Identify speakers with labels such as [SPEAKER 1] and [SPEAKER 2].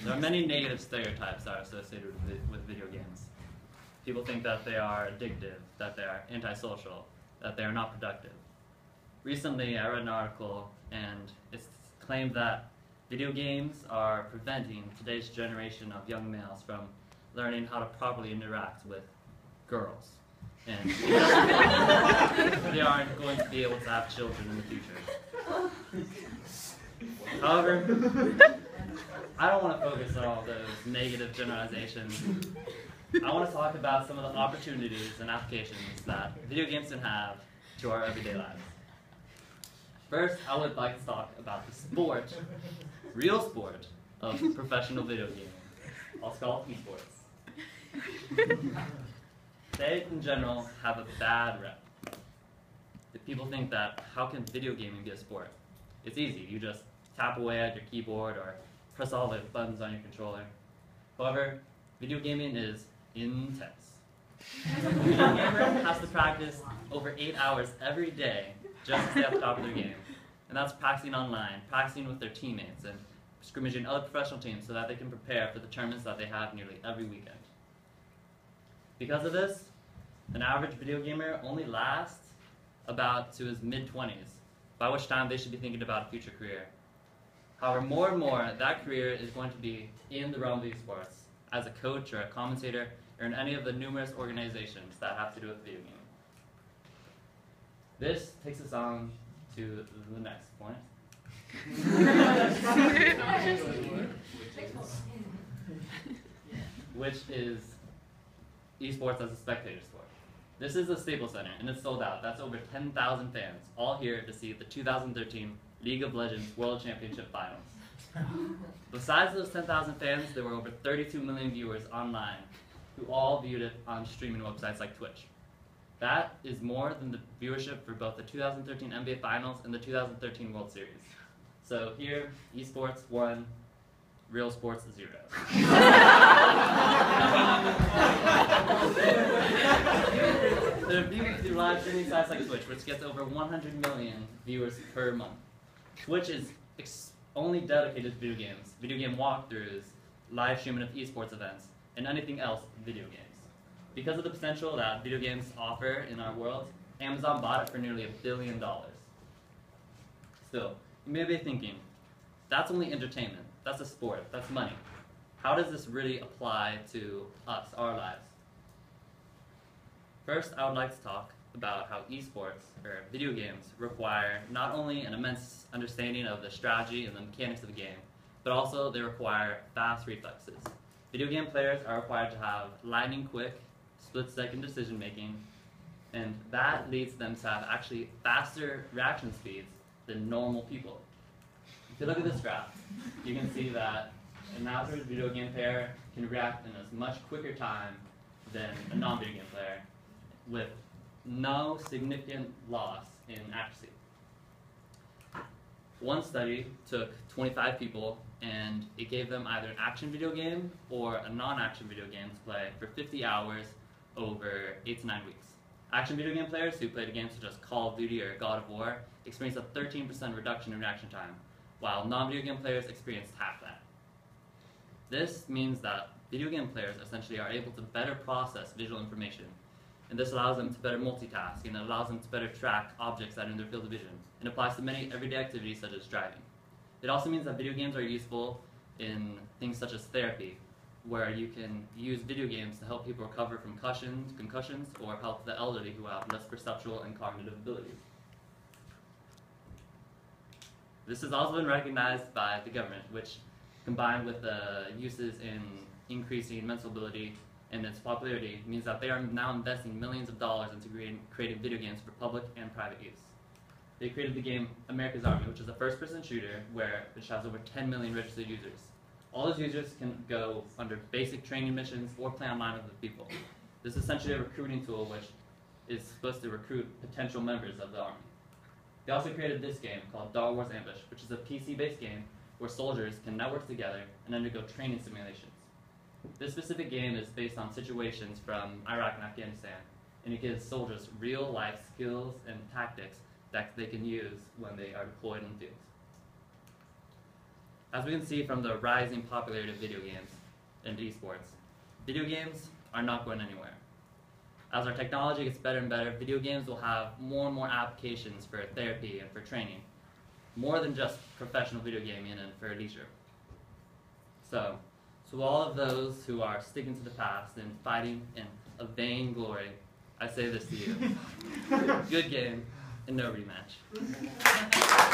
[SPEAKER 1] There are many negative stereotypes that are associated with video games. People think that they are addictive, that they are antisocial, that they are not productive. Recently, I read an article, and it's claimed that video games are preventing today's generation of young males from learning how to properly interact with girls. And they aren't going to be able to have children in the future. However, I don't want to focus on all those negative generalizations. I want to talk about some of the opportunities and applications that video games can have to our everyday lives. First, I would like to talk about the sport, real sport, of professional video gaming. I'll call it esports. They, in general, have a bad rep. If people think that, how can video gaming be a sport? It's easy. You just tap away at your keyboard or press all the buttons on your controller. However, video gaming is intense. A video gamer has to practice over 8 hours every day just to stay at the top of their game. And that's practicing online, practicing with their teammates, and scrimmaging other professional teams so that they can prepare for the tournaments that they have nearly every weekend. Because of this, an average video gamer only lasts about to his mid-20s, by which time they should be thinking about a future career. However, more and more, that career is going to be in the realm of esports, as a coach or a commentator, or in any of the numerous organizations that have to do with video gaming. This takes us on to the next point. Which is esports as a spectator sport. This is a Staples Center, and it's sold out. That's over 10,000 fans, all here to see the 2013 League of Legends World Championship Finals. Besides those 10,000 fans, there were over 32 million viewers online who all viewed it on streaming websites like Twitch. That is more than the viewership for both the 2013 NBA Finals and the 2013 World Series. So here, esports 1, real sports 0. They're viewed through live streaming sites like Twitch, which gets over 100 million viewers per month. Twitch is only dedicated to video games, video game walkthroughs, live streaming of esports events, and anything else video games. Because of the potential that video games offer in our world, Amazon bought it for nearly $1 billion. Still, you may be thinking, that's only entertainment, that's a sport, that's money. How does this really apply to us, our lives? First, I would like to talk about how esports, or video games, require not only an immense understanding of the strategy and the mechanics of the game, but also they require fast reflexes. Video game players are required to have lightning-quick, split-second decision-making, and that leads them to have actually faster reaction speeds than normal people. If you look at this graph, you can see that an average video game player can react in a much quicker time than a non-video game player, with no significant loss in accuracy. One study took 25 people, and it gave them either an action video game or a non-action video game to play for 50 hours over 8 to 9 weeks. Action video game players who played games such as Call of Duty or God of War experienced a 13% reduction in reaction time, while non-video game players experienced half that. This means that video game players essentially are able to better process visual information, and this allows them to better multitask, and it allows them to better track objects that are in their field of vision, and applies to many everyday activities such as driving. It also means that video games are useful in things such as therapy, where you can use video games to help people recover from concussions, or help the elderly who have less perceptual and cognitive abilities. This has also been recognized by the government, which, combined with the uses in increasing mental ability and its popularity, means that they are now investing millions of dollars into creating video games for public and private use. They created the game America's Army, which is a first-person shooter which has over 10 million registered users. All those users can go under basic training missions or play online with other people. This is essentially a recruiting tool which is supposed to recruit potential members of the Army. They also created this game called Star Wars Ambush, which is a PC-based game where soldiers can network together and undergo training simulations. This specific game is based on situations from Iraq and Afghanistan, and it gives soldiers real life skills and tactics that they can use when they are deployed in the field. As we can see from the rising popularity of video games and esports, video games are not going anywhere. As our technology gets better and better, video games will have more and more applications for therapy and for training, more than just professional video gaming and for leisure. So, to all of those who are sticking to the past and fighting in a vain glory, I say this to you. Good game and no rematch.